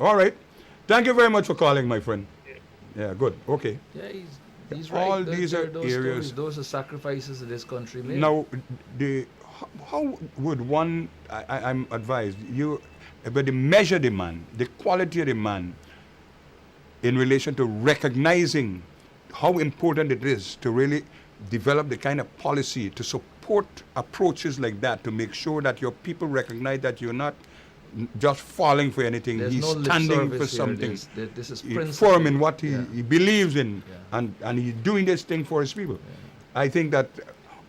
All right. Thank you very much for calling, my friend. Yeah, good. Okay. Yeah, he's All right. these are those areas. stories, those are sacrifices that this country made. Now, how would one, I'm advised, but the measure the man, the quality of the man in relation to recognizing how important it is to really develop the kind of policy to support approaches like that, to make sure that your people recognize that you're not just falling for anything. There's He's no lip standing for service here. something. This is He's principle. firm in what he believes in, Yeah. and he's doing this thing for his people. I think that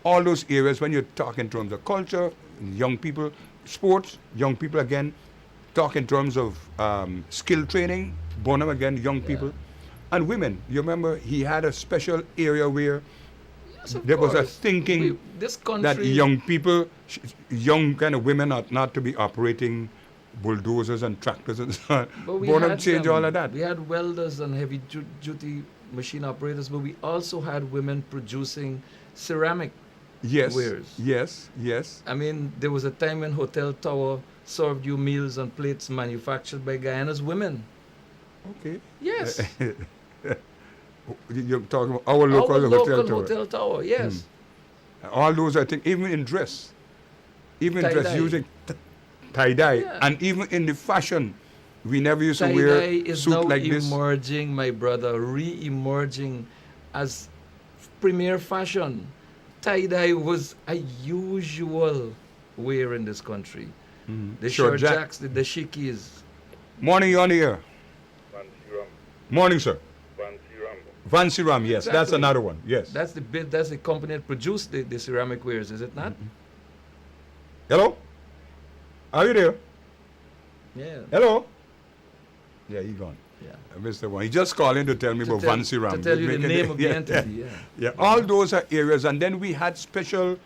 all those areas, when you talk in terms of culture, young people, sports, young people again, talk in terms of skill training, Bonham again, young people, and women. You remember he had a special area where Yes, of there was a course. thinking This that country, young people, young kind of women are not to be operating bulldozers and tractors and so on. but we Bonham had changed them. all of that. We had welders and heavy duty machine operators, but we also had women producing ceramic Yes, wares. yes. I mean, there was a time when Hotel Tower served you meals on plates manufactured by Guyana's women. Okay. Yes. You're talking about our local, Our local hotel tower. Hotel Tower, yes. All those, I think, even in dress, Tie-dye. using tie-dye, Yeah. and even in the fashion, we never used to Tie-dye wear is suit now like this. emerging, my brother, re-emerging as premier fashion. Tie-dye was a usual wear in this country. The Short short jack. jacks, the dashikis. Morning, you're on the air. Fancy Ram. Morning, sir. Fancy Ram. Vancy Ram, yes, that's Exactly. another one. Yes. That's the company that produced the ceramic wares, is it not? Hello? Are you there? Yeah. Hello? Yeah, he gone. Yeah. I missed the one. He just called in to tell me about Vancy Ram. To tell you the Making name of the yeah, entity, yeah. Yeah, all those are areas, and then we had special.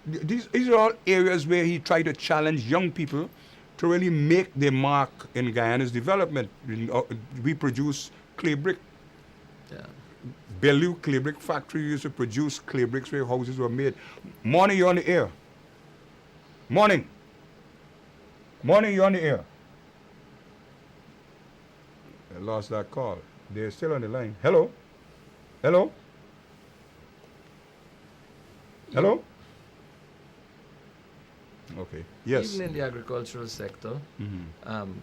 These are all areas where he tried to challenge young people to really make their mark in Guyana's development. We produce clay brick. Yeah. Bellew Clay Brick Factory used to produce clay bricks where houses were made. Morning, you're on the air. Morning. Morning, you're on the air. I lost that call. They're still on the line. Hello? Hello? Hello? Okay. Yes. Even in the agricultural sector,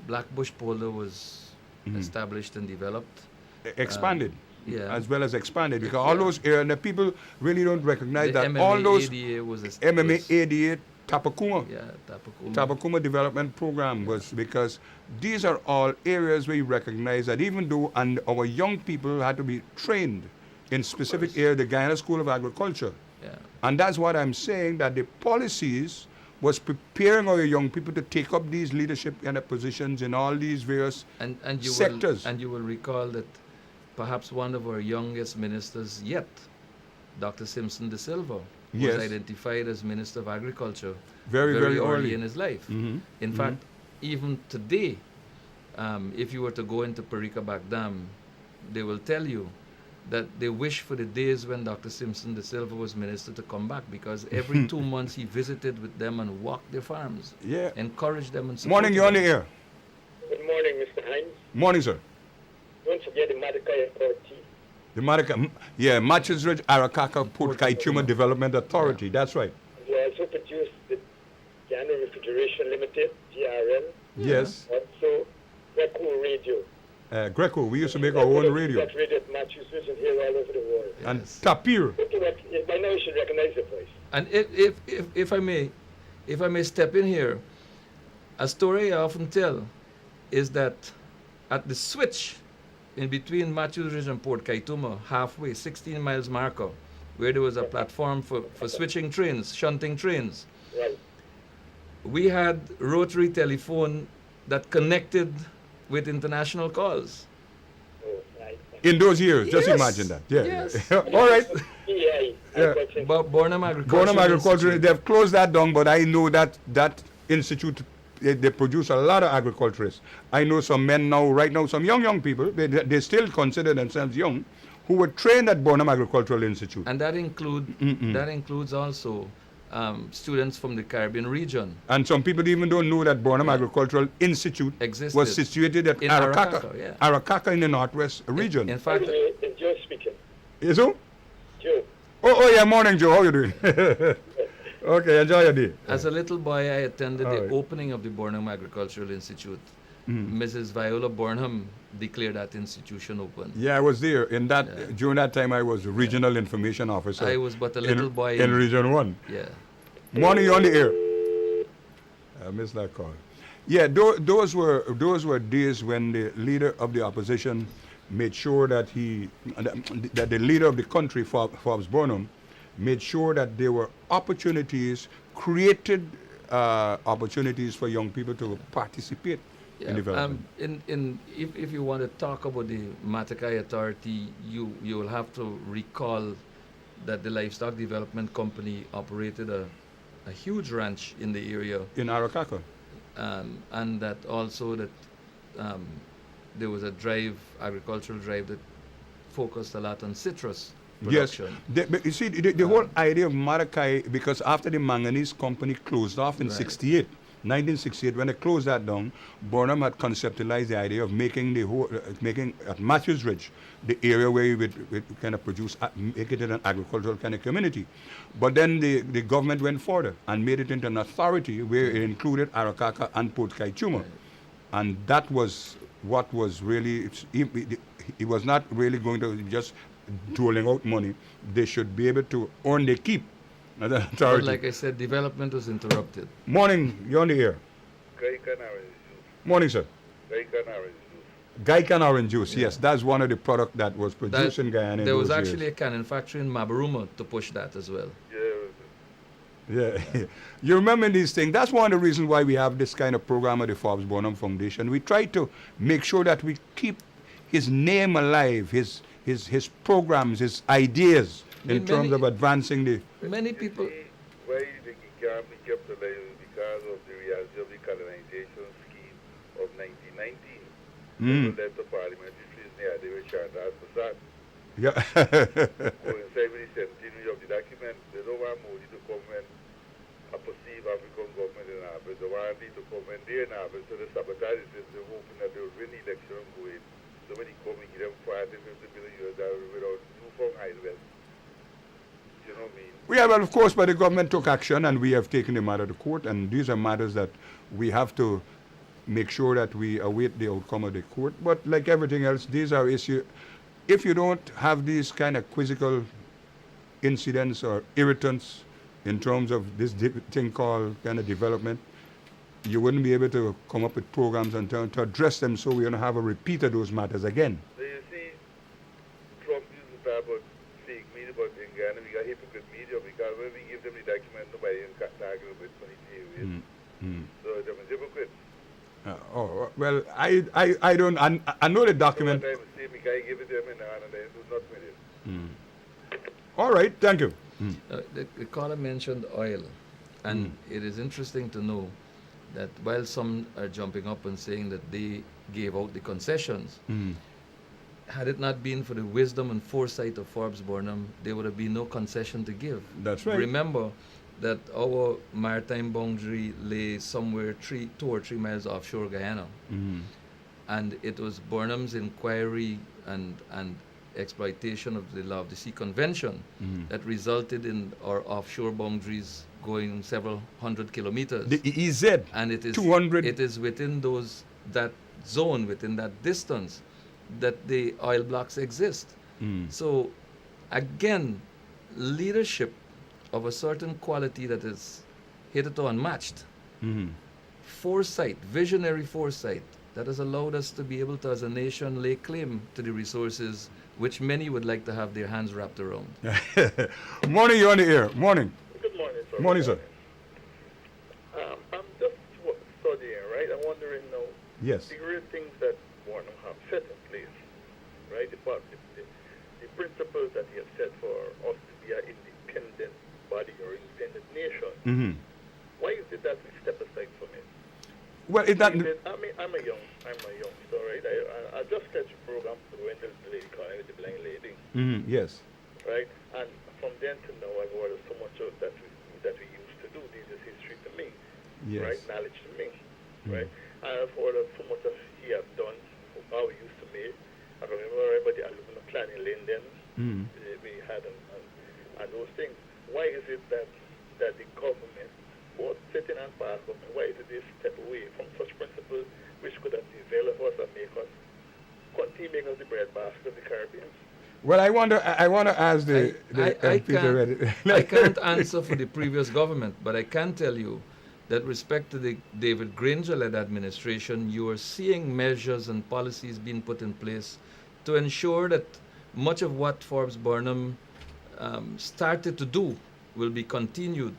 Blackbush Polder was established and developed. Expanded. Yeah. As well as expanded. Because all those areas, and the people really don't recognize The that MMA all those ADA was MMA, ADA, Tapakuma. Yeah, Tapakuma. Tabakuma Development Program was because these are all areas where you recognize that even though and our young people had to be trained in specific areas, the Guyana School of Agriculture. Yeah. And that's what I'm saying, that the policies was preparing our young people to take up these leadership kind of positions in all these various And you sectors. Will, and you will recall that perhaps one of our youngest ministers yet, Dr. Simpson De Silva, was Yes. identified as Minister of Agriculture Very, very early. in his life. Mhm. In fact, even today, if you were to go into Perikabak Dam, they will tell you that they wish for the days when Dr. Simpson De Silva was minister to come back, because every 2 months he visited with them and walked their farms, Yeah. encouraged them and supported Morning, you're on the them. air. Good morning, Mr. Hines. Morning, sir. Don't forget the Madakai Authority. The Matches Ridge Arakaka Port Kaituma Development Authority. That's right. You also produced the Guyana Refrigeration Limited, GRL, Yes. also Reco Radio. Greco. We used to make our own radio. That radio at Matthews Ridge and here all over the world. And Tapir. By now you should recognize the place. And if I may step in here, a story I often tell is that at the switch in between Matthews Ridge and Port Kaituma, halfway, 16 miles marker, where there was a platform for switching trains, shunting trains, Right. we had rotary telephone that connected with international calls. Oh, right. In those years, just Yes. imagine that. Yeah. Yes. All right. Yeah. Yeah. But Burnham Agriculture Bonham Agriculture, Institute. they've closed that down, but I know that that institute, they produce a lot of agriculturists. I know some men now, right now, some young people, they still consider themselves young, who were trained at Bonham Agricultural Institute. And that includes also students from the Caribbean region. And some people even don't know that Bonham Agricultural Institute Existed was situated at in Arakaka, Arakaka, yeah. Arakaka in the northwest region. In fact, It's Joe speaking. Is so? Joe. Oh, yeah, morning, Joe. How you doing? Okay, enjoy your day. as a little boy, I attended All the right. opening of the Burnham Agricultural Institute. Mrs. Viola Burnham declared that institution open. Yeah, I was there. Yeah. During that time, I was regional information officer. I was but a little boy. in Region 1. Yeah. Morning, you on the air. I missed that call. Yeah, those were days when the leader of the opposition made sure that that the leader of the country, Forbes Burnham, made sure that there were opportunities, created opportunities for young people to participate in development. If you want to talk about the Matakai Authority, you will have to recall that the Livestock Development Company operated a huge ranch in the area, In Arakaka. and that also that there was a agricultural drive that focused a lot on citrus production. Yes. But you see, the whole idea of Marakai, because after the manganese company closed off in Right. 1968, when they closed that down, Burnham had conceptualized the idea of making making at Matthews Ridge the area where you would kind of produce, make it an agricultural kind of community. But then the government went further and made it into an authority where it included Arakaka and Port Kaituma. And that was what was really, it was not really going to just doling out money. They should be able to earn their keep. As an But authority. like I said, development was interrupted. Morning, you're on the air. Gaikan orange juice. Morning, sir. Gaikan orange juice. Gaikan orange juice, yes, that's one of the products that was produced That- in Guyana. in There was those actually years. a canning factory in Mabaruma to push that as well. Yeah. Yeah, you remember these things. That's one of the reasons why we have this kind of program at the Forbes Burnham Foundation. We try to make sure that we keep his name alive, his programs, his ideas in terms of advancing the. Many people. Why the can't be kept alive is because of the reality of the colonization scheme of 1919. Mm. They led the parliament, this is near the Richard Assad. Yeah. Coincide with the centenary of the document. They don't want Modi to come and perceive African government in Africa. They want it to come and they in Africa. So they sabotage it. They're hoping that they will win the election and go in. So when he come and give them 40, 50 million US dollars without two from Highwest. You know what I mean? Yeah, well, of course, but the government took action and we have taken the matter to court, and these are matters that we have to make sure that we await the outcome of the court. But like everything else, these are issues. If you don't have these kind of quizzical incidents or irritants in terms of this thing called kind of development, you wouldn't be able to come up with programs and to address them so we don't have a repeat of those matters again. So you see, Trump used to talk about fake media, but in Ghana we got hypocrite media because when we give them the document, nobody in target with money to you. So they're hypocrites. Well, I don't, I know the document. Sometimes say me guy give it to them in the hand and they do nothing with it. All right, thank you. The caller mentioned oil, and it is interesting to know that while some are jumping up and saying that they gave out the concessions, had it not been for the wisdom and foresight of Forbes Burnham, there would have been no concession to give. That's right. Remember that our maritime boundary lay somewhere 2 or 3 miles offshore Guyana, and it was Burnham's inquiry and exploitation of the Law of the Sea Convention that resulted in our offshore boundaries going several hundred kilometers. The EEZ, And it is 200. It is within that zone, within that distance, that the oil blocks exist. So again, leadership of a certain quality that is hitherto unmatched. Foresight, visionary foresight, that has allowed us to be able to, as a nation, lay claim to the resources which many would like to have their hands wrapped around. Morning, you're on the air. Morning. Good morning, sir. Morning, sir. I'm just studying, right? I'm wondering now, Yes. the great things that Warner have set in place, right? The principles that he has set for us to be an independent body or independent nation. Why is it that we step aside from it? Well, is that... I'm a youngster, right? I just catch a program when the lady calling the blind lady, Yes. right? And from then to now, I've ordered so much of that we used to do. This is history to me, Yes. right? Knowledge to me, right? I've ordered so much of he has done, how we used to make. I remember everybody aluminum clad in Linden we had and those things. Why is it that the government, both sitting and past government, why is it they step away from such principles which could have developed us and make us continue making us the breadbasket of the Caribbean? Well, I want to ask the MPs already. I can't answer for the previous government, but I can tell you that respect to the David Granger-led administration, you are seeing measures and policies being put in place to ensure that much of what Forbes Burnham started to do will be continued.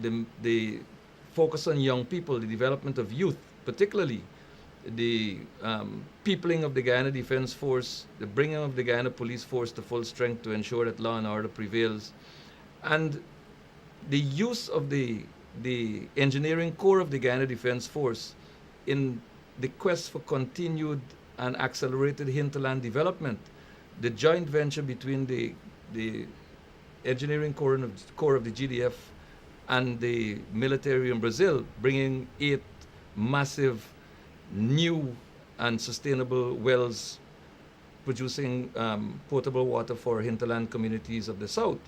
The focus on young people, the development of youth, particularly the peopling of the Guyana Defense Force, the bringing of the Guyana Police Force to full strength to ensure that law and order prevails, and the use of the engineering core of the Guyana Defense Force in the quest for continued and accelerated hinterland development. The joint venture between the engineering core of the GDF and the military in Brazil, bringing 8 massive new and sustainable wells producing potable water for hinterland communities of the South.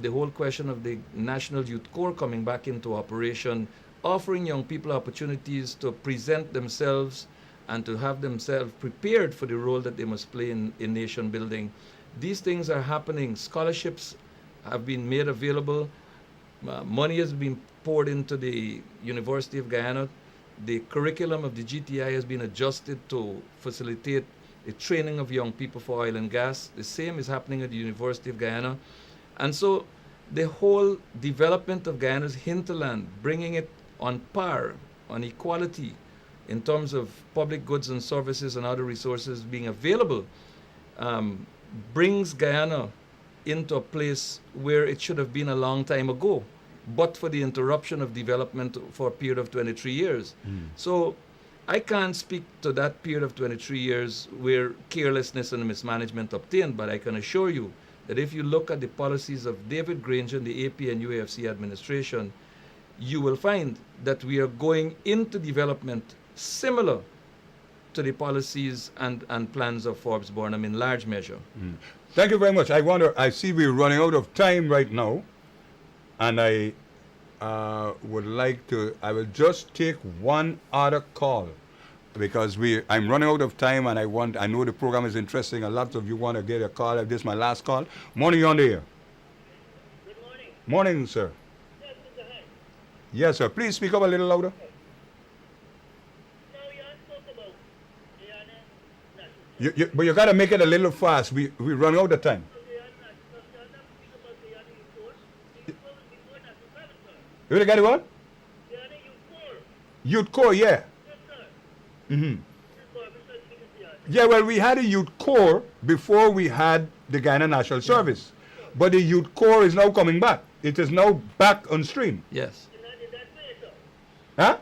The whole question of the National Youth Corps coming back into operation, offering young people opportunities to present themselves and to have themselves prepared for the role that they must play in nation building. These things are happening. Scholarships have been made available. Money has been poured into the University of Guyana. The curriculum of the GTI has been adjusted to facilitate the training of young people for oil and gas. The same is happening at the University of Guyana. And so the whole development of Guyana's hinterland, bringing it on par, on equality in terms of public goods and services and other resources being available, brings Guyana into a place where it should have been a long time ago, but for the interruption of development for a period of 23 years. So I can't speak to that period of 23 years where carelessness and mismanagement obtained, but I can assure you that if you look at the policies of David Granger and the AP and UAFC administration, you will find that we are going into development similar to the policies and plans of Forbes Burnham in large measure. Thank you very much. I see we're running out of time right now, and I I will just take one other call because I'm running out of time, and I know the program is interesting. A lot of you want to get a call. This is my last call. Morning, you're on the air. Good morning. Morning, sir. Yes, Mr. Hyde. Yes, sir. Please speak up a little louder. Now, you spoke about Guyana National. But you got to make it a little fast. We run out of time. You really got it what? Youth Corps, yeah. Yeah, well, we had a Youth Corps before we had the Guyana National Service. But the Youth Corps is now coming back. It is now back on stream. Yes. Huh?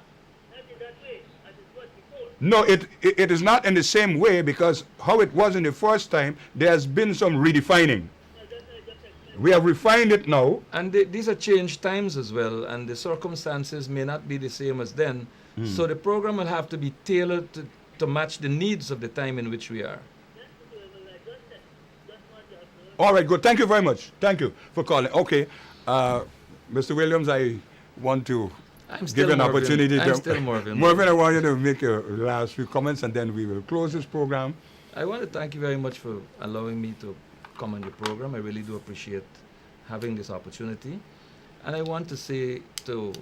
No, it is not in the same way, because how it was in the first time, there has been some redefining. We have refined it now. And these are changed times as well, and the circumstances may not be the same as then. So the program will have to be tailored to match the needs of the time in which we are. All right, good. Thank you very much. Thank you for calling. Okay, Mr. Williams, I want to I'm still give an Mervyn. opportunity I'm to still Mervyn. Mervyn, I want you to make your last few comments, and then we will close this program. I want to thank you very much for allowing me to come on your program. I really do appreciate having this opportunity. And I want to say to